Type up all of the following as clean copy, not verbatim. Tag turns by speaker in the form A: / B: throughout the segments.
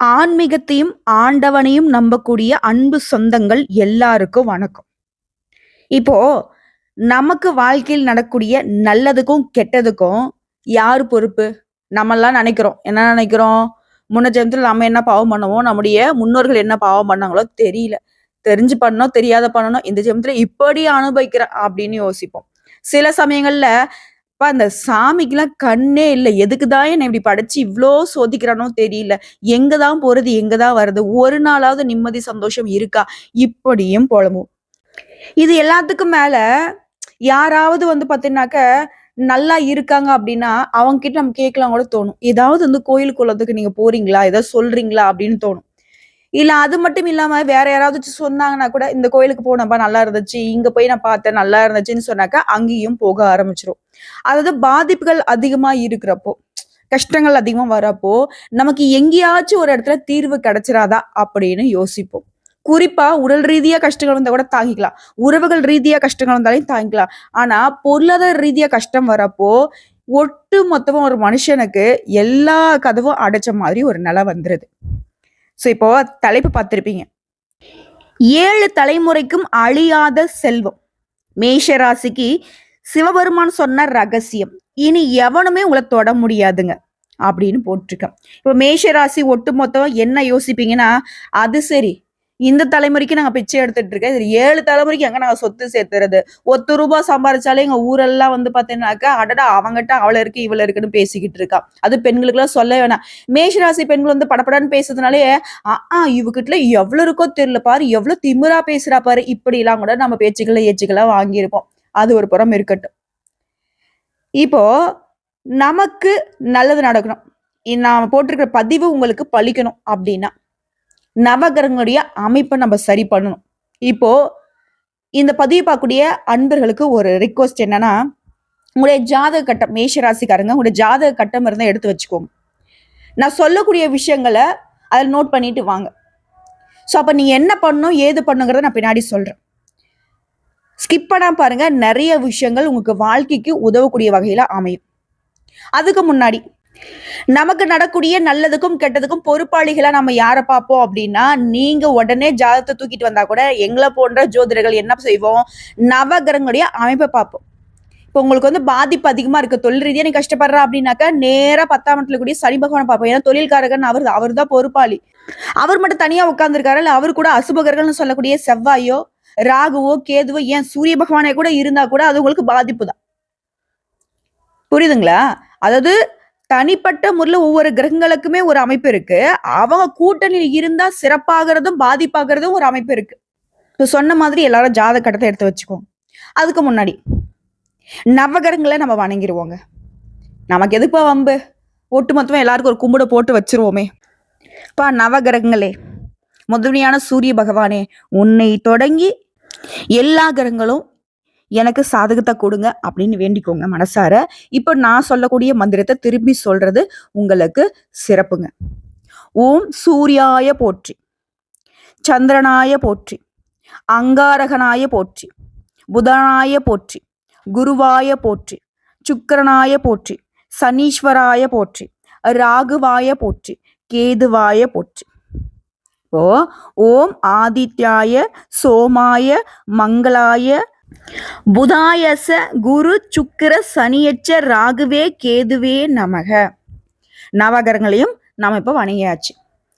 A: ஆன்மீகத்தையும் ஆண்டவனையும் நம்பக்கூடிய அன்பு சொந்தங்கள் எல்லாருக்கும் வணக்கம். இப்போ நமக்கு வாழ்க்கையில் நடக்கக்கூடிய நல்லதுக்கும் கெட்டதுக்கும் யாரு பொறுப்பு? நம்மலாம் நினைக்கிறோம். என்ன நினைக்கிறோம்? முன்ன ஜென்மத்துல நம்ம என்ன பாவம் பண்ணுவோம்? நம்முடைய முன்னோர்கள் என்ன பாவம் பண்ணாங்களோ தெரியல. தெரிஞ்சு பண்ணோம், தெரியாத பண்ணணும். இந்த ஜென்மத்துல இப்படி அனுபவிக்கிறேன் அப்படின்னு யோசிப்போம். சில சமயங்கள்ல அந்த சாமிக்குலாம் கண்ணே இல்ல. எதுக்கு தான் என்ன இப்படி படைச்சு இவ்ளோ சோதிக்கிறானோ தெரியல. எங்க தான் போறது? எங்க தான் வர்றது? ஒரு நாளாவது நிம்மதி, சந்தோஷம் இருக்கா? இப்படியும் புலம்புவோம். இது எல்லாத்துக்கும் மேல யாராவது வந்து பார்த்தீங்கன்னாக்க, நல்லா இருக்காங்க அப்படின்னா, அவங்க கிட்ட நம்ம கேட்கலாம் கூட தோணும். ஏதாவது வந்து கோயில் குளத்துக்கு நீங்க போறீங்களா? ஏதாவது சொல்றீங்களா? அப்படின்னு தோணும். இல்ல அது மட்டும் இல்லாம வேற யாராவதாச்சும் சொன்னாங்கன்னா கூட, இந்த கோயிலுக்கு போனப்பா நல்லா இருந்துச்சு. இங்க போய் நான் பார்த்தேன் நல்லா இருந்துச்சுன்னு சொன்னாக்கா, அங்கேயும் போக ஆரம்பிச்சுரும். அதாவது பாதிப்புகள் அதிகமா இருக்கிறப்போ, கஷ்டங்கள் அதிகமா வரப்போ, நமக்கு எங்கேயாச்சும் ஒரு இடத்துல தீர்வு கிடைச்சிராதா அப்படின்னு யோசிப்போம். குறிப்பா உடல் ரீதியா கஷ்டங்கள் வந்தா கூட தாங்கிக்கலாம். உறவுகள் ரீதியா கஷ்டங்கள் வந்தாலும் தாங்கிக்கலாம். ஆனா பொருளாதார ரீதியா கஷ்டம் வரப்போ, ஒட்டு மொத்தமா ஒரு மனுஷனுக்கு எல்லா கதவும் அடைச்ச மாதிரி ஒரு நிலை வந்துருது. இப்போ தலைப்பு பார்த்திருப்பீங்க. 7 தலைமுறைக்கும் அழியாத செல்வம். மேஷ ராசிக்கு சிவபெருமான் சொன்ன ரகசியம். இனி எவனுமே உங்கள தொட முடியாதுங்க. அப்படின்னு போட்டிருக்கேன். இப்போ மேஷ ராசி ஒட்டுமொத்தம் என்ன யோசிப்பீங்கன்னா, அது சரி. இந்த தலைமுறைக்கு நாங்க பிச்சை எடுத்துட்டு இருக்கேன். இது 7 தலைமுறைக்கு எங்க நாங்க சொத்து சேர்த்துறது? ₹1 சம்பாரிச்சாலே எங்க ஊரெல்லாம் வந்து பார்த்தீங்கன்னாக்கா, அடடா அவங்கிட்ட அவள இருக்கு, இவள இருக்குன்னு பேசிக்கிட்டு இருக்கா. அது பெண்களுக்கெல்லாம் சொல்ல வேணாம். மேஷராசி பெண்கள் வந்து படபடன்னு பேசுறதுனாலே, இவகிட்ட எவ்வளவு இருக்கோ தெரியல பாரு, எவ்வளவு திமிரா பேசுறா பாரு, இப்படிலாம் கூட நம்ம பேச்சுக்கள ஏச்சுக்களா வாங்கியிருப்போம். அது ஒரு புறம் இருக்கட்டும். இப்போ நமக்கு நல்லது நடக்கணும். நான் போட்டிருக்கிற பதிவு உங்களுக்கு பலிக்கணும் அப்படின்னா, நவகிரகங்களுடைய அமைப்பை நம்ம சரி பண்ணணும். இப்போ இந்த பதிவு பார்க்கக்கூடிய அன்பர்களுக்கு ஒரு ரிக்வெஸ்ட் என்னன்னா, உங்களுடைய ஜாதக கட்டம் மேஷ ராசிக்காரங்க உங்களுடைய ஜாதக கட்டம் இருந்தா எடுத்து வச்சுக்கோங்க. நான் சொல்லக்கூடிய விஷயங்களை அதில் நோட் பண்ணிட்டு வாங்க. ஸோ அப்போ நீங்க என்ன பண்ணணும் ஏது பண்ணுங்கிறத நான் பின்னாடி சொல்றேன். ஸ்கிப் பண்ணாம பாருங்க, நிறைய விஷயங்கள் உங்களுக்கு வாழ்க்கைக்கு உதவக்கூடிய வகையில அமையும். அதுக்கு முன்னாடி நமக்கு நடக்கூடிய நல்லதுக்கும் கெட்டதுக்கும் பொறுப்பாளிகளா நம்ம யாரை பார்ப்போம் அப்படின்னா, நீங்க உடனே ஜாதகத்தை தூக்கிட்டு வந்தா கூட எங்களை போன்ற ஜோதிடர்கள் என்ன செய்வோம், நவகிரகங்களுடைய அமைப்பை பார்ப்போம். இப்போ உங்களுக்கு வந்து பாதிப்பு அதிகமா இருக்கு, தொழில் ரீதியா நீ கஷ்டப்படுறா அப்படின்னாக்கா நேரா 10ஆம் இடத்துல கூடிய சனி பகவானை பார்ப்போம். ஏன்னா தொழில்காரகன் அவர் தான் பொறுப்பாளி. அவர் மட்டும் தனியா உட்கார்ந்துருக்காரு, இல்ல அவர் கூட அசுபகர்கள்னு சொல்லக்கூடிய செவ்வாயோ ராகுவோ கேதுவோ ஏன் சூரிய பகவானே கூட இருந்தா கூட அது உங்களுக்கு பாதிப்பு தான். புரியுதுங்களா? அதாவது தனிப்பட்ட முறையில் ஒவ்வொரு கிரகங்களுக்குமே ஒரு அமைப்பு இருக்கு. அவங்க கூட்டணியில் இருந்தா சிறப்பாகிறதும் பாதிப்பாகிறதும் ஒரு அமைப்பு இருக்கு. சொன்ன மாதிரி எல்லாரும் ஜாதக கட்டத்தை எடுத்து வச்சுக்கோங்க. அதுக்கு முன்னாடி நவகிரகங்களை நம்ம வணங்கிடுவோங்க. நமக்கு எதுப்பா வம்பு, ஒட்டுமொத்தமா எல்லாருக்கும் ஒரு கும்பிட போட்டு வச்சிருவோமே. நவகிரகங்களே, முதன்மையான சூரிய பகவானே, உன்னை தொடங்கி எல்லா கிரகங்களும் எனக்கு சாதகத்தை கொடுங்க அப்படின்னு வேண்டிக்கோங்க மனசார. இப்போ நான் சொல்லக்கூடிய மந்திரத்தை திரும்பி சொல்றது உங்களுக்கு சிறப்புங்க. ஓம் சூர்யாய போற்றி, சந்திரனாய போற்றி, அங்காரகனாய போற்றி, புதனாய போற்றி, குருவாய போற்றி, சுக்கிரனாய போற்றி, சனீஸ்வராய போற்றி, ராகுவாய போற்றி, கேதுவாய போற்றி. ஓம் ஆதித்யாய சோமாய மங்களாய புதாயச குரு சுக்கிர சனியச்ச ராகுவே கேதுவே நமக. நவகிரகங்களையும் நாம இப்ப வணங்கியாச்சு.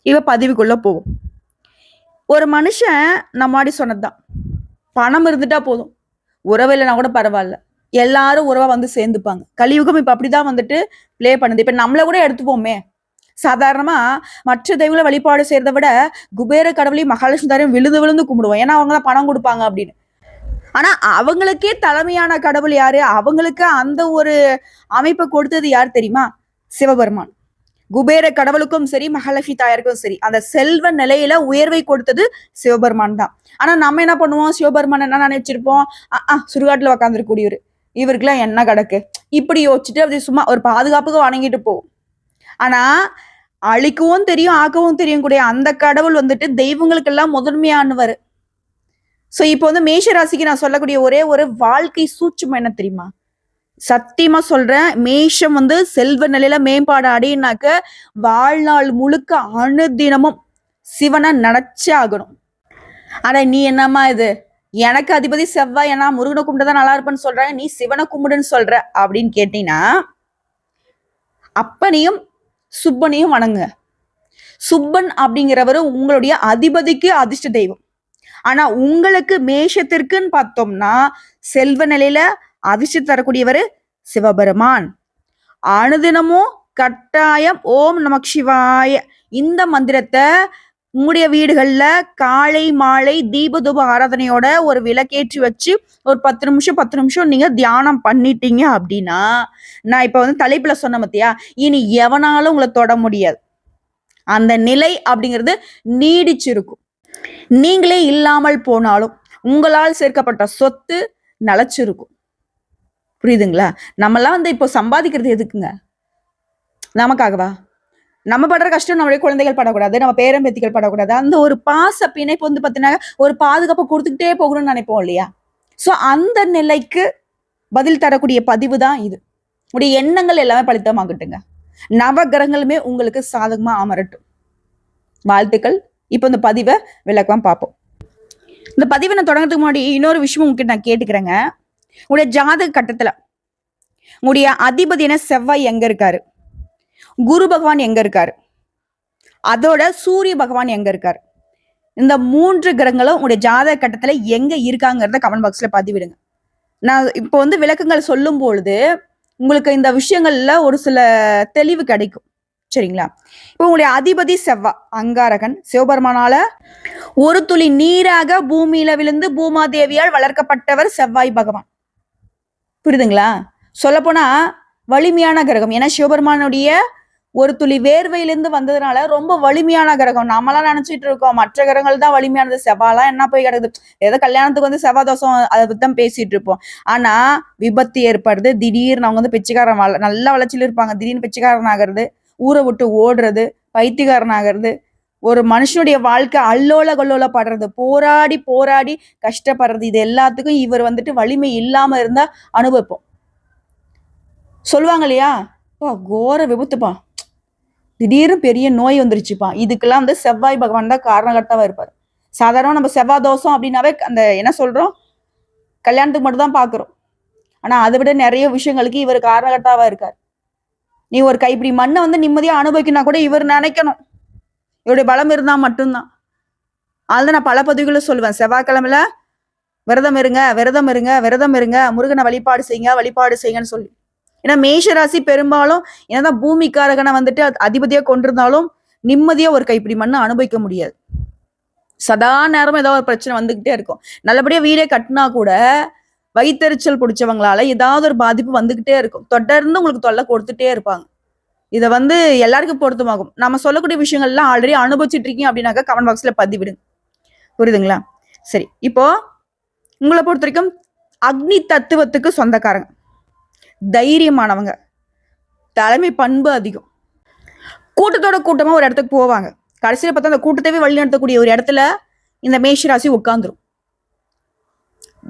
A: இப்ப பதிவுக்குள்ள போவோம். ஒரு மனுஷன் நம்மாடி சொன்னதுதான், பணம் இருந்துட்டா போதும், உறவு இல்லைனா கூட பரவாயில்ல, எல்லாரும் உறவா வந்து சேர்ந்துப்பாங்க. கலியுகம் இப்ப அப்படிதான் வந்துட்டு பிளே பண்ணுது. இப்ப நம்மள கூட எடுத்துப்போமே, சாதாரணமா மற்ற தெய்வங்களை வழிபாடு செய்யறதை விட குபேர கடவுளையும் மகாலட்சுமி தாரையும் விழுந்து விழுந்து கும்பிடுவோம். ஏன்னா அவங்க தான் பணம் கொடுப்பாங்க அப்படின்னு. ஆனா அவங்களுக்கே தலைமையான கடவுள் யாரு, அவங்களுக்கு அந்த ஒரு அமைப்பை கொடுத்தது யார் தெரியுமா? சிவபெருமான். குபேர கடவுளுக்கும் சரி மகாலட்சுமி தாயாருக்கும் சரி அந்த செல்வ நிலையில உயர்வை கொடுத்தது சிவபெருமான் தான். ஆனா நம்ம என்ன பண்ணுவோம், சிவபெருமான் என்ன நினைச்சிருப்போம், சுடுகாட்டுல உக்காந்துருக்கூடியவர், இவருக்குலாம் என்ன கிடக்கு இப்படி யோசிச்சுட்டு அப்படி சும்மா ஒரு பாதுகாப்புக்கு வணங்கிட்டு போவோம். ஆனா அழிக்கவும் தெரியும் ஆக்கவும் தெரியும் கூடிய அந்த கடவுள் வந்துட்டு தெய்வங்களுக்கெல்லாம் முதன்மையானவர். சோ இப்போ வந்து மேஷ ராசிக்கு நான் சொல்லக்கூடிய ஒரே ஒரு வாழ்க்கை சூட்சுமம் என்ன தெரியுமா, சத்தியமா சொல்றேன், மேஷம் வந்து செல்வ நிலையில மேம்பாடு அடையினாக்க வாழ்நாள் முழுக்க அனுதினமும் சிவனை நினைச்சே ஆகணும். ஆனா நீ என்னம்மா இது, எனக்கு அதிபதி செவ்வாய், ஏன்னா முருகனை கும்பிட்டுதான் நல்லா இருப்பேன்னு சொல்றாங்க, நீ சிவனை கும்பிடுன்னு சொல்ற அப்படின்னு கேட்டீங்கன்னா, அப்பனையும் சுப்பனையும் வணங்குங்க. சுப்பன் அப்படிங்கிறவர் உங்களுடைய அதிபதிக்கு அதிர்ஷ்ட தெய்வம். ஆனா உங்களுக்கு மேஷத்திற்குன்னு பார்த்தோம்னா செல்வ நிலையில அதிர்ஷ்டம் தரக்கூடியவர் சிவபெருமான். அனுதினமும் கட்டாயம் ஓம் நமக் சிவாய இந்த மந்திரத்தை உங்களுடைய வீடுகள்ல காலை மாலை தீபதூப ஆராதனையோட ஒரு விளக்கேற்றி வச்சு ஒரு 10 நிமிஷம் நீங்க தியானம் பண்ணிட்டீங்க அப்படின்னா, நான் இப்ப வந்து தலைப்புல சொன்ன மத்தியா, இனி எவனாலும் உங்களை தொட முடியாது. அந்த நிலை அப்படிங்கிறது நீடிச்சிருக்கும். நீங்களே இல்லாமல் போனாலும் உங்களால் சேர்க்கப்பட்ட சொத்து நிலைச்சிருக்கும். புரியுதுங்களா? நம்மலாம் வந்து இப்போ சம்பாதிக்கிறது எதுக்குங்க? நமக்காகவா? நம்ம படுற கஷ்டம் நம்மளுடைய குழந்தைகள் படக்கூடாது, நம்ம பேரம்பேத்திகள் படக்கூடாது. அந்த ஒரு பாச பிணைப்பு வந்து பார்த்தீங்கன்னா ஒரு பாதுகாப்பை கொடுத்துக்கிட்டே போகணும்னு நினைப்போம் இல்லையா? ஸோ அந்த நிலைக்கு பதில் தரக்கூடிய பதிவு தான் இது. உடைய எண்ணங்கள் எல்லாமே பலித்தமாகட்டுங்க. நவகிரகங்களுமே உங்களுக்கு சாதகமா அமரட்டும். வாழ்த்துக்கள். இப்போ இந்த பதிவை விளக்கமா பார்ப்போம். இந்த பதிவை நான் தொடங்குறதுக்கு முன்னாடி இன்னொரு விஷயம் உங்ககிட்ட நான் கேட்டுக்கிறேங்க. உங்களுடைய ஜாதக கட்டத்துல உங்களுடைய அதிபதியான செவ்வாய் எங்க இருக்காரு, குரு பகவான் எங்க இருக்காரு, அதோட சூரிய பகவான் எங்க இருக்காரு, இந்த 3 கிரகங்களும் உங்களுடைய ஜாதக கட்டத்துல எங்க இருக்காங்கிறத கமெண்ட் பாக்ஸ்ல பதிவிடுங்க. நான் இப்போ வந்து விளக்கங்கள் சொல்லும் பொழுது உங்களுக்கு இந்த விஷயங்கள்ல ஒரு சில தெளிவு கிடைக்கும். சரிங்களா? இப்போ உங்களுடைய அதிபதி செவ்வா அங்காரகன், சிவபெருமானால ஒரு துளி நீராக பூமியில விழுந்து பூமாதேவியால் வளர்க்கப்பட்டவர் செவ்வாய் பகவான். புரியுதுங்களா? சொல்லப்போனா வலிமையான கிரகம். ஏன்னா சிவபெருமானுடைய ஒரு துளி வேர்வையிலிருந்து வந்ததுனால ரொம்ப வலிமையான கிரகம். நாமெல்லாம் நினைச்சிட்டு இருக்கோம் மற்ற கிரகங்கள் தான் வலிமையானது, செவ்வாலாம் என்ன போய் கிடக்குது, ஏதோ கல்யாணத்துக்கு வந்து செவ்வாய் தோஷம் அதை பத்தி தான் பேசிட்டு இருப்போம். ஆனா விபத்து ஏற்படுது, திடீர்னு அவங்க வந்து பிச்சைக்காரன் நல்ல வளர்ச்சியில் இருப்பாங்க, திடீர்னு பிச்சைக்காரன் ஆகிறது, ஊரை விட்டு ஓடுறது, பைத்தியக்காரன் ஆகிறது, ஒரு மனுஷனுடைய வாழ்க்கை அல்லோல கொல்லோல படுறது, போராடி போராடி கஷ்டப்படுறது, இது எல்லாத்துக்கும் இவர் வந்துட்டு வலிமை இல்லாம இருந்தா அனுபவிப்போம். சொல்லுவாங்க இல்லையா, கோர விபத்துப்பா, திடீர்னு பெரிய நோய் வந்துருச்சுப்பா, இதுக்கெல்லாம் வந்து செவ்வாய் பகவான் தான் காரணகர்த்தாவா இருப்பார். சாதாரண நம்ம செவ்வாய் தோஷம் அப்படின்னாவே அந்த என்ன சொல்றோம், கல்யாணத்துக்கு மட்டும் தான் பாக்குறோம். ஆனா அதை விட நிறைய விஷயங்களுக்கு இவர் காரணகர்த்தாவா இருக்கார். நீ ஒரு கைப்பிடி மண்ணை வந்து நிம்மதியா அனுபவிக்கணும் கூட இவர் நினைக்கணும். இவருடைய பலம் இருந்தா மட்டும்தான். அதுதான் நான் பல பதிவுகளை சொல்லுவேன், செவ்வாய்க்கிழமையில விரதம் இருங்க, விரதம் இருங்க, விரதம் இருங்க, முருகனை வழிபாடு செய்யுங்க, வழிபாடு செய்யுங்கன்னு சொல்லி. ஏன்னா மேஷராசி பெரும்பாலும் என்னதான் பூமிக்காரகனை வந்துட்டு அதிபதியா கொண்டிருந்தாலும் நிம்மதியா ஒரு கைப்பிடி மண்ணை அனுபவிக்க முடியாது. சதா நேரமும் ஏதாவது ஒரு பிரச்சனை வந்துகிட்டே இருக்கும். நல்லபடியா வீடே கட்டினா கூட வயிற்றெரிச்சல் பிடிச்சவங்களால ஏதாவது ஒரு பாதிப்பு வந்துகிட்டே இருக்கும். தொடர்ந்து உங்களுக்கு தொல்லை கொடுத்துட்டே இருப்பாங்க. இதை வந்து எல்லாருக்கும் பொருத்தமாகும். நம்ம சொல்லக்கூடிய விஷயங்கள்லாம் ஆல்ரெடி அனுபவிச்சுட்டு இருக்கீங்க அப்படின்னாக்கா கமெண்ட் பாக்ஸ்ல பதிவிடுங்க. புரியுதுங்களா? சரி, இப்போ உங்களை பொறுத்த வரைக்கும் அக்னி தத்துவத்துக்கு சொந்தக்காரங்க, தைரியமானவங்க, தலைமை பண்பு அதிகம், கூட்டத்தோட கூட்டமா ஒரு இடத்துக்கு போவாங்க. கடைசியில் பார்த்தா அந்த கூட்டத்தையே வழி நடத்தக்கூடிய ஒரு இடத்துல இந்த மேஷராசி உட்காந்துரும்.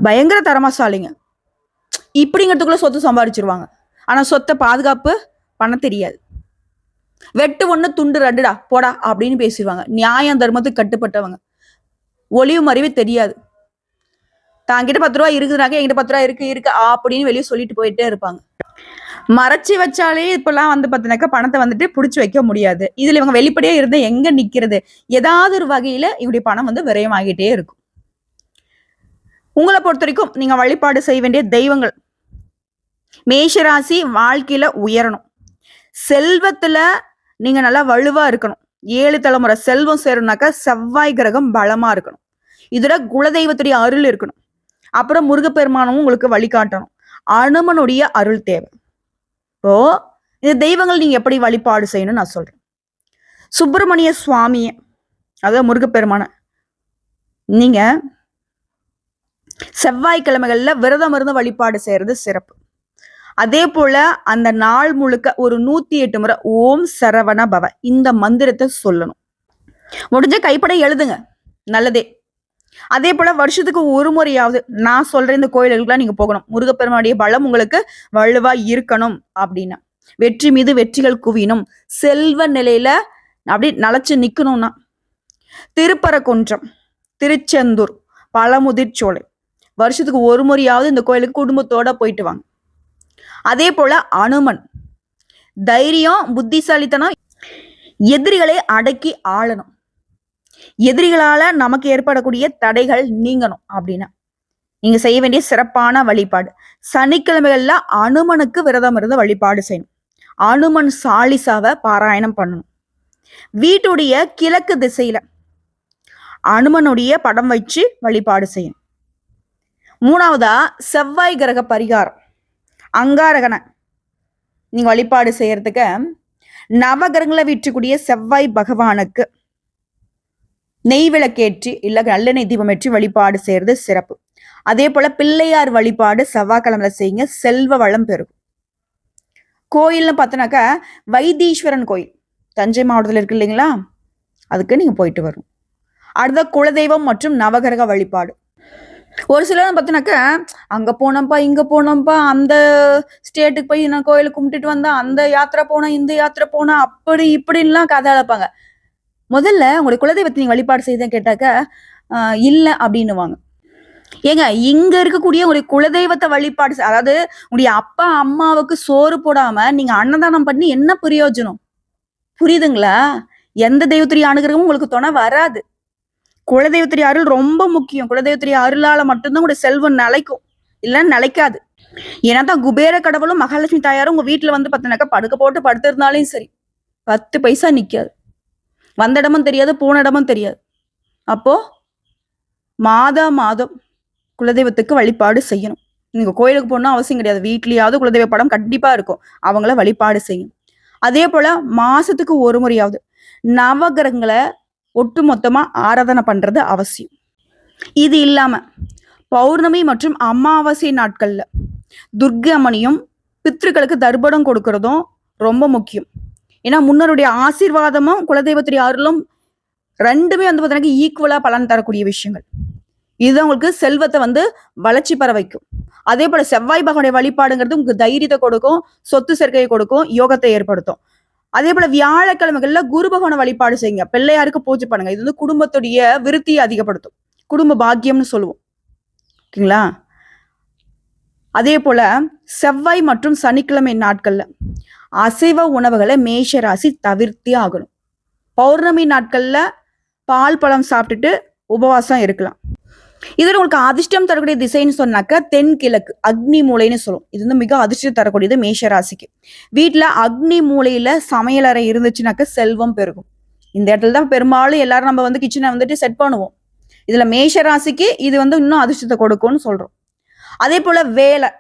A: பயங்கர தரமாசாலிங்க. இப்படிங்கிறதுக்குள்ள சொத்து சம்பாதிச்சிருவாங்க. ஆனா சொத்தை பாதுகாப்பு பண்ண தெரியாது. வெட்டு ஒண்ணு துண்டு ரெண்டுடா போடா அப்படின்னு பேசிடுவாங்க. நியாயம் தர்மத்துக்கு கட்டுப்பட்டவங்க. ஒளிவு மறைவு தெரியாது. தாங்கிட்ட 10 ரூபா இருக்குதுனாக்க என்கிட்ட 10 ரூபா இருக்கு அப்படின்னு வெளியே சொல்லிட்டு போயிட்டே இருப்பாங்க. மறைச்சி வச்சாலே இப்பெல்லாம் வந்து பார்த்தீங்கன்னாக்கா பணத்தை வந்துட்டு பிடிச்சி வைக்க முடியாது. இதுல இவங்க வெளிப்படையா இருந்தா எங்க நிக்கிறது? ஏதாவது ஒரு வகையில இவருடைய பணம் வந்து விரயமாகிட்டே இருக்கும். உங்களை பொறுத்த வரைக்கும் நீங்க வழிபாடு செய்ய வேண்டிய தெய்வங்கள், மேஷராசி வாழ்க்கையில உயரணும், செல்வத்துல நீங்க நல்லா வலுவா இருக்கணும், 7 தலைமுறை செல்வம் சேரணும்னாக்கா செவ்வாய் கிரகம் பலமா இருக்கணும், இதுல குலதெய்வத்துடைய அருள் இருக்கணும், அப்புறம் முருகப்பெருமானமும் உங்களுக்கு வழிகாட்டணும், அனுமனுடைய அருள் தேவை. இப்போ இந்த தெய்வங்கள் நீங்க எப்படி வழிபாடு செய்யணும்னு நான் சொல்றேன். சுப்பிரமணிய சுவாமிய, அதாவது முருகப்பெருமான நீங்க செவ்வாய்க்கிழமைகள்ல விரதம் இருந்து வழிபாடு செய்யறது சிறப்பு. அதே போல அந்த நாள் முழுக்க ஒரு 108 முறை ஓம் சரவண பவ இந்த மந்திரத்தை சொல்லணும். முடிஞ்ச கைப்பட எழுதுங்க, நல்லதே. அதே போல வருஷத்துக்கு ஒரு முறையாவது நான் சொல்ற இந்த கோயில்களுக்குலாம் நீங்க போகணும். முருகப்பெருமானுடைய பலம் உங்களுக்கு வலுவா இருக்கணும் அப்படின்னா, வெற்றி மீது வெற்றிகள் குவியணும், செல்வ நிலையில அப்படி நிலைச்சு நிக்கணும்னா, திருப்பரங்குன்றம், திருச்செந்தூர், பழமுதிர்ச்சோலை வருஷத்துக்கு ஒரு முறையாவது இந்த கோயிலுக்கு குடும்பத்தோட போயிட்டு வாங்க. அதே போல அனுமன், தைரியம், புத்திசாலித்தனம், எதிரிகளை அடக்கி ஆளணும், எதிரிகளால நமக்கு ஏற்படக்கூடிய தடைகள் நீங்கணும் அப்படின்னா நீங்க செய்ய வேண்டிய சிறப்பான வழிபாடு, சனிக்கிழமைகள்ல அனுமனுக்கு விரதம் இருந்து வழிபாடு செய்யணும். அனுமன் சாலிசாவை பாராயணம் பண்ணணும். வீட்டுடைய கிழக்கு திசையில அனுமனுடைய படம் வச்சு வழிபாடு செய்யணும். மூணாவதா செவ்வாய் கிரக பரிகாரம், அங்காரகனை நீங்க வழிபாடு செய்யறதுக்கு நவகிரகங்களை வீற்றக்கூடிய செவ்வாய் பகவானுக்கு நெய் விளக்கேற்றி இல்ல நல்லெண்ணெய் தீபம் ஏற்றி வழிபாடு செய்யறது சிறப்பு. அதே போல பிள்ளையார் வழிபாடு செவ்வாய்க்கிழமையில செய்யுங்க, செல்வ வளம் பெருகும். கோயில்னு பார்த்தோன்னாக்கா வைத்தீஸ்வரன் கோயில் தஞ்சை மாவட்டத்தில் இருக்கு இல்லைங்களா, அதுக்கு நீங்க போயிட்டு வரும். அடுத்த குலதெய்வம் மற்றும் நவகிரக வழிபாடு. ஒரு சிலர் பார்த்தோன்னாக்கா அங்க போனோம்ப்பா இங்க போனோம்ப்பா, அந்த ஸ்டேட்டுக்கு போய் நான் கோயிலுக்கு கும்பிட்டுட்டு வந்தா, அந்த யாத்திரை போனா இந்த யாத்திரை போனா, அப்படி இப்படின்லாம் கதை அழைப்பாங்க. முதல்ல உங்களுடைய குலதெய்வத்தை நீங்க வழிபாடு செய்தான் கேட்டாக்க இல்ல அப்படின்னுவாங்க. ஏங்க இங்க இருக்கக்கூடிய உங்களுடைய குலதெய்வத்தை வழிபாடு அதாவது உங்களுடைய அப்பா அம்மாவுக்கு சோறு போடாம நீங்க அன்னதானம் பண்ணி என்ன பிரயோஜனம்? புரியுதுங்களா? எந்த தெய்வத்துடைய அனுகிரகமும் உங்களுக்கு துணை வராது. குலதெய்வத்துடைய அருள் ரொம்ப முக்கியம். குலதெய்வத்துடைய அருளால மட்டும்தான் உங்களுடைய செல்வம் நிலைக்கும், இல்லைன்னு நிலைக்காது. ஏன்னா தான் குபேர கடவுளும் மகாலட்சுமி தாயாரும் உங்க வீட்டுல வந்து பார்த்தீங்கன்னாக்கா படுக்க போட்டு படுத்திருந்தாலும் சரி 10 பைசா நிக்காது. வந்த இடமும் தெரியாது, போன இடமும் தெரியாது. அப்போ மாதம் குலதெய்வத்துக்கு வழிபாடு செய்யணும். நீங்க கோயிலுக்கு போகணும் அவசியம் கிடையாது, வீட்லயாவது குலதெய்வ படம் கண்டிப்பா இருக்கும், அவங்கள வழிபாடு செய்யும். அதே போல மாசத்துக்கு ஒரு முறையாவது நவகிரகங்களை ஒட்டு மொத்தமா ஆராதனை பண்றது அவசியம். இது இல்லாம பௌர்ணமி மற்றும் அமாவாசை நாட்கள்ல துர்க்கம்மனியும் பித்ருக்களுக்கு தர்ப்பணம் கொடுக்கறதும் ரொம்ப முக்கியம். ஏன்னா முன்னருடைய ஆசீர்வாதமும் குலதெய்வத்துடைய அருளும் ரெண்டுமே வந்து பார்த்தீங்கன்னா ஈக்குவலா பலன் தரக்கூடிய விஷயங்கள். இதுதான் உங்களுக்கு செல்வத்தை வந்து வளர்ச்சி பெற வைக்கும். அதே போல செவ்வாய் பகவானுடைய வழிபாடுங்கிறது உங்களுக்கு தைரியத்தை கொடுக்கும், சொத்து சேர்க்கையை கொடுக்கும், யோகத்தை ஏற்படுத்தும். அதே போல வியாழக்கிழமைகள்ல குரு பகவானை வழிபாடு செய்யுங்க, பிள்ளையாருக்கு பூஜை பண்ணுங்க. இது வந்து குடும்பத்துடைய விருத்தியை அதிகப்படுத்தும், குடும்ப பாக்கியம்னு சொல்லுவோம். ஓகேங்களா? அதே போல செவ்வாய் மற்றும் சனிக்கிழமை நாட்கள்ல அசைவ உணவுகளை மேஷ ராசி தவிர்த்தே ஆகணும். பௌர்ணமி நாட்கள்ல பால் பழம் சாப்பிட்டுட்டு உபவாசம் இருக்கலாம். இதுல உங்களுக்கு அதிர்ஷ்டம் தரக்கூடிய திசைன்னு சொன்னாக்க தென்கிழக்கு அக்னி மூலைன்னு சொல்லுவோம். இது வந்து மிக அதிர்ஷ்டம் தரக்கூடியது மேஷ ராசிக்கு. வீட்டுல அக்னி மூலையில சமையலறை இருந்துச்சுனாக்க செல்வம் பெருகும். இந்த இடத்துல தான் பெரும்பாலும் எல்லாரும் நம்ம வந்து கிச்சனை வந்துட்டு செட் பண்ணுவோம். இதுல மேஷ ராசிக்கு இது வந்து இன்னும் அதிர்ஷ்டத்தை கொடுக்கும்னு சொல்றோம். அதே போல வேலை,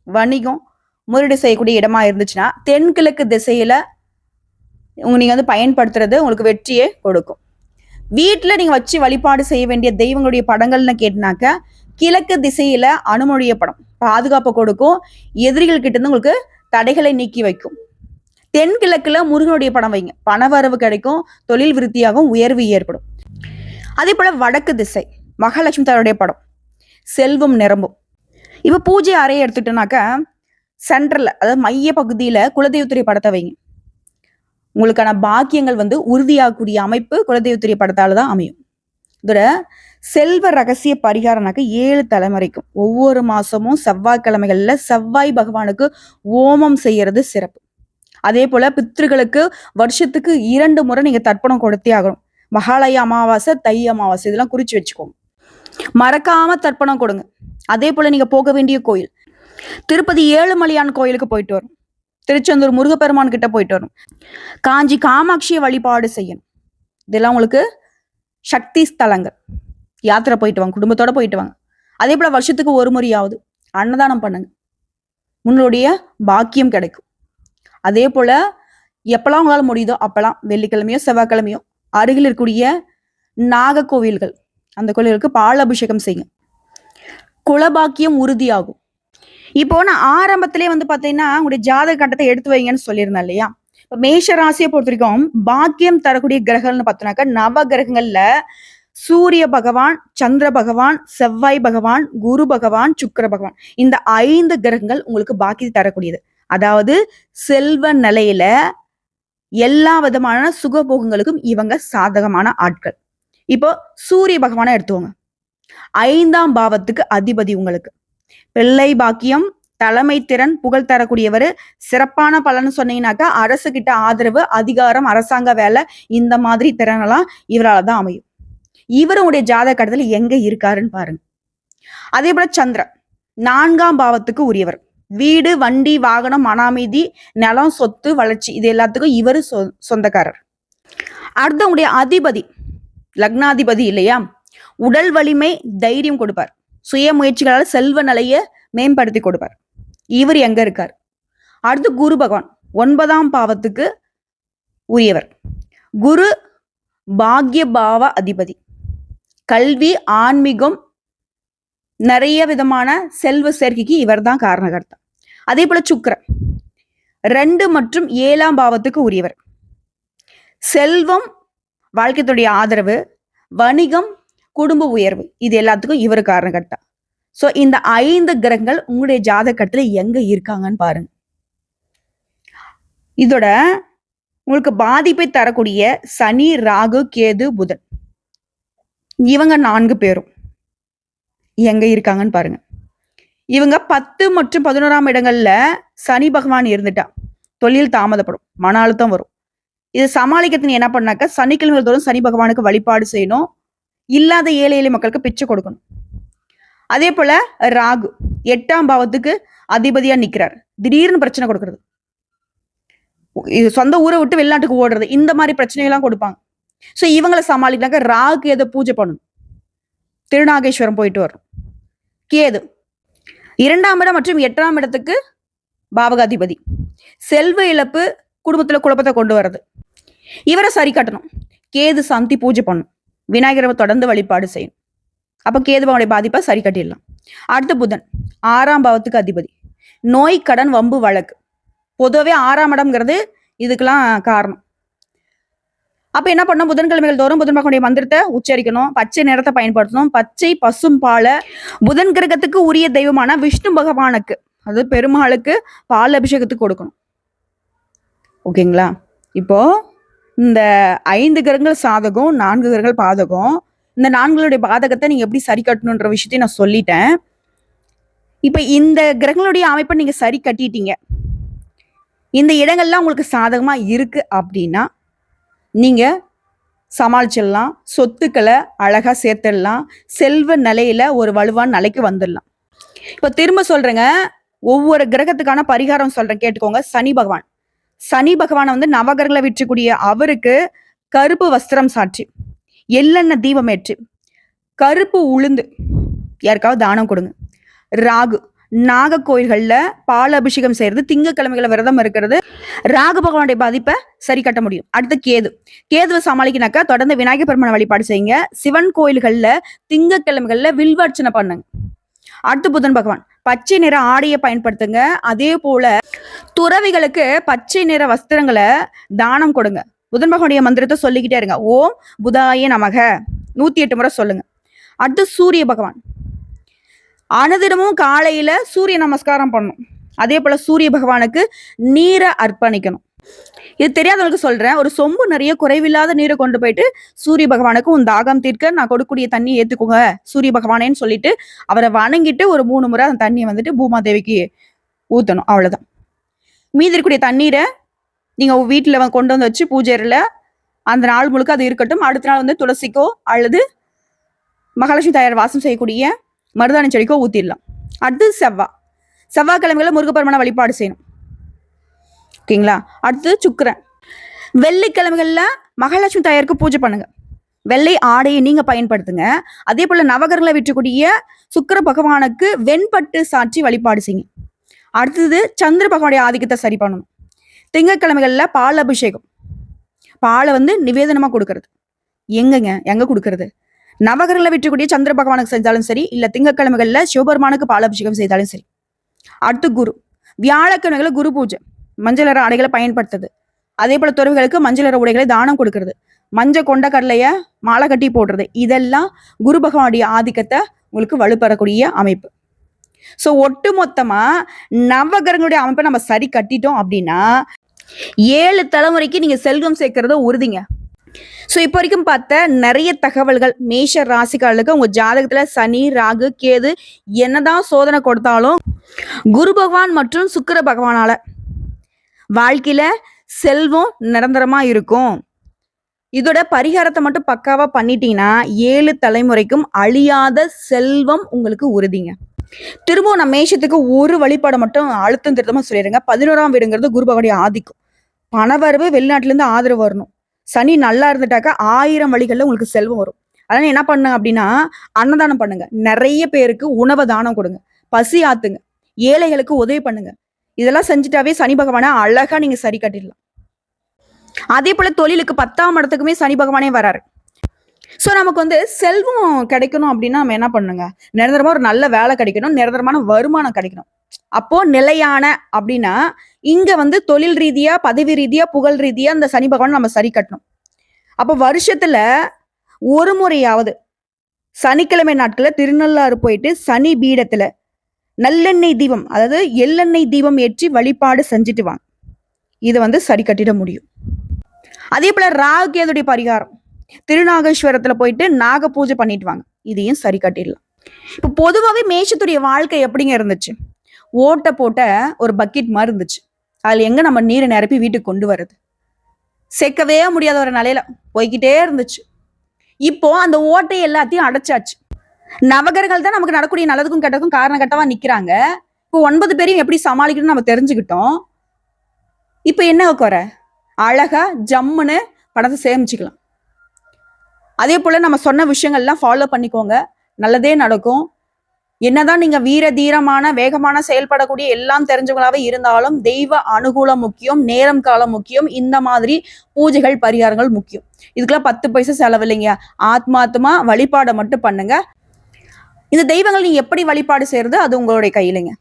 A: வணிகம், முதலீடு செய்யக்கூடிய இடமா இருந்துச்சுன்னா தென்கிழக்கு திசையில நீங்க வந்து பயன்படுத்துறது உங்களுக்கு வெற்றியை கொடுக்கும். வீட்டுல நீங்க வச்சு வழிபாடு செய்ய வேண்டிய தெய்வங்களுடைய படங்கள்னு கேட்டினாக்க கிழக்கு திசையில அனுமனுடைய படம் பாதுகாப்பு கொடுக்கும், எதிரிகள் கிட்ட இருந்து உங்களுக்கு தடைகளை நீக்கி வைக்கும். தென்கிழக்குல முருகனுடைய படம் வைங்க, பணவரவு கிடைக்கும், தொழில் விருத்தியாகவும் உயர்வு ஏற்படும். அதே போல வடக்கு திசை மகாலட்சுமி தாயாருடைய படம் செல்வம் நிரம்பும். இப்ப பூஜை அறையை எடுத்துட்டோம்னாக்க சென்ட்ரல்ல அதாவது மைய பகுதியில குலதெய்வத்துடைய படத்தை வைங்க. உங்களுக்கான பாக்கியங்கள் வந்து உறுதியாகக்கூடிய அமைப்பு குலதெய்வத்துடைய படத்தால தான் அமையும். இதோட செல்வ ரகசிய பரிகாரம்னாக்க 7 தலைமுறைக்கும் ஒவ்வொரு மாசமும் செவ்வாய்க்கிழமைகள்ல செவ்வாய் பகவானுக்கு ஓமம் செய்யறது சிறப்பு. அதே போல பித்ருகளுக்கு வருஷத்துக்கு 2 முறை நீங்க தர்ப்பணம் கொடுத்தே ஆகணும். மகாலய அமாவாசை, தை அமாவாசை இதெல்லாம் குறிச்சு வச்சுக்கோங்க, மறக்காம தர்ப்பணம் கொடுங்க. அதே போல நீங்க போக வேண்டிய கோயில் திருப்பதி ஏழுமலையான் கோயிலுக்கு போயிட்டு வரும், திருச்செந்தூர் முருகப்பெருமான் கிட்ட போயிட்டு வரும், காஞ்சி காமாட்சியை வழிபாடு செய்யணும். இதெல்லாம் உங்களுக்கு சக்தி ஸ்தலங்கள். யாத்திரை போயிட்டு வாங்க, குடும்பத்தோட போயிட்டு வாங்க. அதே போல வருஷத்துக்கு ஒரு முறையாவது அன்னதானம் பண்ணுங்க, உங்களுடைய பாக்கியம் கிடைக்கும். அதே போல எப்பெல்லாம் உங்களால முடியுதோ அப்பெல்லாம் வெள்ளிக்கிழமையோ செவ்வாய்க்கிழமையோ அருகில் இருக்கக்கூடிய நாக கோவில்கள் அந்த கோவில்களுக்கு பால் அபிஷேகம் செய்யுங்க, குலபாக்கியம் உறுதியாகும். இப்போ நான் ஆரம்பத்திலே வந்து பாத்தீங்கன்னா உங்களுடைய ஜாதக கட்டத்தை எடுத்து வைங்கன்னு சொல்லியிருந்தேன் இல்லையா? இப்ப மேஷ ராசியை பொறுத்த வரைக்கும் பாக்கியம் தரக்கூடிய கிரகங்கள்னு பார்த்தோம்னாக்கா நவ கிரகங்கள்ல சூரிய பகவான், சந்திர பகவான், செவ்வாய் பகவான், குரு பகவான், சுக்கிர பகவான், இந்த 5 கிரகங்கள் உங்களுக்கு பாக்கி தரக்கூடியது. அதாவது செல்வ நிலையில எல்லா விதமான சுகபோகங்களுக்கும் இவங்க சாதகமான ஆட்கள். இப்போ சூரிய பகவானை எடுத்துவோங்க. 5ஆம் பாவத்துக்கு அதிபதி உங்களுக்கு. பிள்ளை பாக்கியம், தலைமை திறன், புகழ் தரக்கூடியவர். சிறப்பான பலன் சொன்னீங்கன்னாக்கா அரசு கிட்ட ஆதரவு, அதிகாரம், அரசாங்க வேலை, இந்த மாதிரி திறனெல்லாம் இவரால தான் அமையும். இவருடைய ஜாதக கட்டத்துல எங்க இருக்காருன்னு பாருங்க. அதே போல சந்திரன் 4ஆம் பாவத்துக்கு உரியவர். வீடு, வண்டி, வாகனம், மன அமைதி, நிலம், சொத்து, வளர்ச்சி, இது எல்லாத்துக்கும் இவரு சொந்தக்காரர். அடுத்த உங்களுடைய அதிபதி லக்னாதிபதி இல்லையா, உடல் வலிமை, தைரியம் கொடுப்பார். சுய முயற்சிகளால் செல்வ நிலையை மேம்படுத்தி கொடுப்பார். இவர் எங்க இருக்கார்? அடுத்து குரு பகவான் 9ஆம் பாவத்துக்கு உரியவர். குரு பாக்ய பாவ அதிபதி. கல்வி, ஆன்மீகம், நிறைய விதமான செல்வ சேர்க்கைக்கு இவர் தான் காரணகர்த்தா. அதே போல சுக்கிரன் 2 மற்றும் 7ஆம் பாவத்துக்கு உரியவர். செல்வம், வாழ்க்கைத்துடைய ஆதரவு, வணிகம், குடும்ப உயர்வு, இது எல்லாத்துக்கும் இவர் காரணகர்த்தா. சோ இந்த 5 கிரகங்கள் உங்களுடைய ஜாதகத்துல எங்க இருக்காங்கன்னு பாருங்க. இதோட உங்களுக்கு பாதிப்பை தரக்கூடிய சனி, ராகு, கேது, புதன், இவங்க 4 பேரும் எங்க இருக்காங்கன்னு பாருங்க. இவங்க 10 மற்றும் 11ஆம் இடங்கள்ல சனி பகவான் இருந்துட்டா தொழில் தாமதப்படும், மன அழுத்தம் வரும். இது சமாளிக்கிறதுன்னு என்ன பண்ணாக்க சனிக்கிழமை தோறும் சனி பகவானுக்கு வழிபாடு செய்யணும். இல்லாத ஏழை எளிய மக்களுக்கு பிச்சை கொடுக்கணும். அதே போல ராகு 8ஆம் பாவத்துக்கு அதிபதியா நிக்கிறார். திடீர்னு பிரச்சனை கொடுக்கறது, இது சொந்த ஊரை விட்டு வெளிநாட்டுக்கு ஓடுறது, இந்த மாதிரி பிரச்சனைகள்லாம் கொடுப்பாங்க. சோ இவங்களை சமாளிக்கிறாங்க. ராகு ஏதோ பூஜை பண்ணணும், திருநாகேஸ்வரம் போயிட்டு வரும். கேது 2ஆம் இடம் மற்றும் 8ஆம் இடத்துக்கு பாவகாதிபதி. செல்வ இழப்பு, குடும்பத்துல குழப்பத்தை கொண்டு வர்றது, இவரை சரி கட்டணும். கேது சாந்தி பூஜை பண்ணணும், விநாயகரை தொடர்ந்து வழிபாடு செய்யணும். அப்ப கேதுவனுடைய பாதிப்பை சரி கட்டிடலாம். அடுத்து புதன் 6ஆம் பாவத்துக்கு அதிபதி. நோய், கடன், வம்பு, வழக்கு. பொதுவாகவே 6ஆம் இடம்ங்கிறது இதுக்கெல்லாம் காரணம். அப்ப என்ன பண்ணணும்? புதன்கிழமைகள் தோறும் புதன் பகவானுடைய மந்திரத்தை உச்சரிக்கணும், பச்சை நிறத்தை பயன்படுத்தணும், பச்சை பசும் பால. புதன் கிரகத்துக்கு உரிய தெய்வமான விஷ்ணு பகவானுக்கு, அது பெருமாளுக்கு பால் அபிஷேகத்துக்கு கொடுக்கணும். ஓகேங்களா? இப்போ இந்த 5 கிரகங்கள் சாதகம், 4 கிரகங்கள் பாதகம். இந்த 4களுடைய பாதகத்தை நீங்க எப்படி சரி கட்டணுன்ற விஷயத்தையும் நான் சொல்லிட்டேன். இப்ப இந்த கிரகங்களுடைய அமைப்பை நீங்க சரி கட்டிட்டீங்க, இந்த இடங்கள்லாம் உங்களுக்கு சாதகமா இருக்கு அப்படின்னா நீங்க சமாளிச்சிடலாம். சொத்துக்களை அழகா சேர்த்துடலாம். செல்வ நிலையில ஒரு வலுவான நிலைக்கு வந்துடலாம். இப்ப திரும்ப சொல்றேங்க, ஒவ்வொரு கிரகத்துக்கான பரிகாரம் சொல்றேன், கேட்டுக்கோங்க. சனி பகவான், சனி பகவானை வந்து நவகிரகங்களை விற்றக்கூடிய அவருக்கு கருப்பு வஸ்திரம் சாற்றி, எள்ளெண்ணெய் தீபம் ஏற்றி, கருப்பு உளுந்து யாருக்காவது தானம் கொடுங்க. ராகு, நாக கோயில்கள்ல பால் அபிஷேகம் செய்யறது, திங்கக்கிழமைகளை விரதம் இருக்கிறது, ராகு பகவானுடைய பாதிப்பை சரி கட்ட முடியும். அடுத்து கேது, கேதுவை சமாளிக்கினாக்கா தொடர்ந்து விநாயகர் பெருமானை வழிபாடு செய்யுங்க. சிவன் கோயில்கள்ல திங்கக்கிழமைகள்ல வில்வார்ச்சனை பண்ணுங்க. அடுத்து புதன் பகவான், பச்சை நிற ஆடையை பயன்படுத்துங்க. அதே போல துறவிகளுக்கு பச்சை நிற வஸ்திரங்களை தானம் கொடுங்க. புதன் பகவானுடைய மந்திரத்தை சொல்லிக்கிட்டே இருங்க. ஓம் புதாய நமக 108 முறை சொல்லுங்க. அடுத்து சூரிய பகவான், அனுதினமும் காலையில சூரிய நமஸ்காரம் பண்ணும். அதே போல சூரிய பகவானுக்கு நீரை அர்ப்பணிக்கணும். இது தெரியாதவங்களுக்கு சொல்றேன், ஒரு சொம்பு நிறைய குறைவில்லாத நீரை கொண்டு போயிட்டு சூரிய பகவானுக்கு உன் தாகம் தீர்க்க நான் கொடுக்கக்கூடிய தண்ணி ஏத்துக்கோங்க சூரிய பகவானேன்னு சொல்லிட்டு அவரை வணங்கிட்டு ஒரு 3 முறை அந்த தண்ணியை வந்துட்டு பூமாதேவிக்கு ஊத்தணும். அவ்வளவுதான். மீதி இருக்கக்கூடிய தண்ணீரை நீங்க வீட்டுல கொண்டு வந்து வச்சு பூஜைல அந்த நாள் முழுக்க அது இருக்கட்டும். அடுத்த நாள் வந்து துளசிக்கோ அல்லது மகாலட்சுமி தாயார் வாசம் செய்யக்கூடிய மருதாணி செடிக்கோ ஊத்திடலாம். அடுத்து செவ்வாய்க்கிழமைகளை முருகப்பெருமானை வழிபாடு செய்யணும். ஓகேங்களா? அடுத்து சுக்கிரன், வெள்ளிக்கிழமைகள்ல மகாலட்சுமி தாயாருக்கு பூஜை பண்ணுங்க. வெள்ளை ஆடையை நீங்க பயன்படுத்துங்க. அதே போல நவகிரகங்களை விற்றக்கூடிய சுக்கிர பகவானுக்கு வெண்பட்டு சாற்றி வழிபாடு செய்யுங்க. அடுத்தது சந்திர பகவானுடைய ஆதிக்கத்தை சரி பண்ணணும். திங்கக்கிழமைகள்ல பால் அபிஷேகம், பாலை வந்து நிவேதனமா கொடுக்கறது. எங்க கொடுக்கறது? நவகிரகங்களை விற்றக்கூடிய சந்திர பகவானுக்கு செஞ்சாலும் சரி, இல்ல திங்கக்கிழமைகள்ல சிவபெருமானுக்கு பால் அபிஷேகம் செய்தாலும் சரி. அடுத்து குரு, வியாழக்கிழமைகளை குரு பூஜை, மஞ்சள் நிற ஆடைகளை பயன்படுத்துறது. அதே போல துறவிகளுக்கு மஞ்சள் நிற உடைகளை தானம் கொடுக்கறது. மஞ்சள் கொண்ட கடலைய மாலை கட்டி போடுறது, இதெல்லாம் குரு பகவானுடைய ஆதிக்கத்தை உங்களுக்கு வலுப்பெறக்கூடிய அமைப்பு. ஸோ ஒட்டு மொத்தமா நவகிரகங்களுடைய அமைப்பை நம்ம சரி கட்டிட்டோம் அப்படின்னா 7 தலைமுறைக்கு நீங்க செல்வம் சேர்க்கறத உறுதிங்க. ஸோ இப்போ வரைக்கும் பார்த்த நிறைய தகவல்கள் மேஷ ராசிக்காரர்களுக்கு உங்க ஜாதகத்துல சனி, ராகு, கேது என்னதான் சோதனை கொடுத்தாலும் குரு பகவான் மற்றும் சுக்கிர பகவானால வாழ்க்கையில செல்வம் நிரந்தரமா இருக்கும். இதோட பரிகாரத்தை மட்டும் பக்காவா பண்ணிட்டீங்கன்னா 7 தலைமுறைக்கும் அழியாத செல்வம் உங்களுக்கு உறுதிங்க. திரும்பவும் நான் மேஷத்துக்கு ஒரு வழிபாடை மட்டும் அழுத்தம் திருத்தமா சொல்லிடுங்க. 11ஆம் வீடுங்கிறது குரு பகவானுடைய ஆதிக்கம். பணவரவு, வெளிநாட்டுல இருந்து ஆதரவு வரணும். சனி நல்லா இருந்துட்டாக்கா 1000 வழிகள்ல உங்களுக்கு செல்வம் வரும். அதனால என்ன பண்ணுங்க அப்படின்னா, அன்னதானம் பண்ணுங்க, நிறைய பேருக்கு உணவு தானம் கொடுங்க, பசி ஆத்துங்க, ஏழைகளுக்கு உதவி பண்ணுங்க. இதெல்லாம் செஞ்சுட்டாவே சனி பகவானை அழகா நீங்க சரி கட்டிடலாம். அதே போல தொழிலுக்கு 10ஆம் இடத்துக்குமே சனி பகவானே வராரு. ஸோ நமக்கு வந்து செல்வம் கிடைக்கணும் அப்படின்னா நம்ம என்ன பண்ணுங்க, நிரந்தரமா ஒரு நல்ல வேலை கிடைக்கணும், நிரந்தரமான வருமானம் கிடைக்கணும். அப்போ நிலையான அப்படின்னா இங்க வந்து தொழில் ரீதியா, பதவி ரீதியா, புகழ் ரீதியா இந்த சனி பகவான் நம்ம சரி கட்டணும். அப்போ வருஷத்துல ஒரு முறையாவது சனிக்கிழமை நாட்கள்ல திருநள்ளாறு போயிட்டு சனி பீடத்துல நல்லெண்ணெய் தீபம், அதாவது எள்ளெண்ணெய் தீபம் ஏற்றி வழிபாடு செஞ்சுட்டு வாங்க. இதை வந்து சரி கட்டிட முடியும். அதே போல ராகு கேதுடைய பரிகாரம், திருநாகேஸ்வரத்துல போயிட்டு நாக பூஜை பண்ணிட்டு வாங்க, இதையும் சரி கட்டிடலாம். இப்போ பொதுவாகவே மேஷத்துடைய வாழ்க்கை எப்படிங்க இருந்துச்சு? ஓட்டை போட்ட ஒரு பக்கெட் மாதிரி இருந்துச்சு. அதுல எங்க நம்ம நீரை நிரப்பி வீட்டுக்கு கொண்டு வர்றது? சேர்க்கவே முடியாத ஒரு நிலையில போய்கிட்டே இருந்துச்சு. இப்போ அந்த ஓட்டை எல்லாத்தையும் அடைச்சாச்சு. நவகிரகங்கள் தான் நமக்கு நடக்கூடிய நல்லதுக்கும் கெட்டதுக்கும் காரணகட்டமா நிக்கிறாங்க. இப்போ 9 பேரையும் எப்படி சமாளிக்கணும்னு நம்ம தெரிஞ்சுக்கிட்டோம். இப்போ என்ன குறை? அழகா ஜம்முன்னு பணத்தை சேமிச்சுக்கலாம். அதே போல நம்ம சொன்ன விஷயங்கள்லாம் ஃபாலோ பண்ணிக்கோங்க, நல்லதே நடக்கும். என்னதான் நீங்க வீர தீரமான வேகமான செயல்படக்கூடிய எல்லாம் தெரிஞ்சவங்களாவே இருந்தாலும் தெய்வ அனுகூலம் முக்கியம், நேரம் காலம் முக்கியம், இந்த மாதிரி பூஜைகள் பரிகாரங்கள் முக்கியம். இதுக்கெல்லாம் 10 பைசா செலவு இல்லைங்க. ஆத்மாத்மா வழிபாடை மட்டும் பண்ணுங்க. இந்த தெய்வங்கள் நீங்க எப்படி வழிபாடு செய்யறது அது உங்களுடைய கையிலைங்க.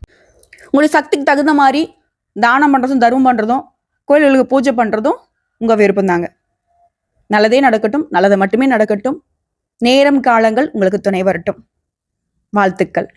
A: உங்களுடைய சக்திக்கு தகுந்த மாதிரி தானம் பண்றதும் தர்மம் பண்றதும் கோயில்களுக்கு பூஜை பண்றதும் உங்க விருப்பம் தாங்க. நல்லதே நடக்கட்டும், நல்லதை மட்டுமே நடக்கட்டும். நேரம் காலங்கள் உங்களுக்கு துணை வரட்டும். வாழ்த்துக்கள்.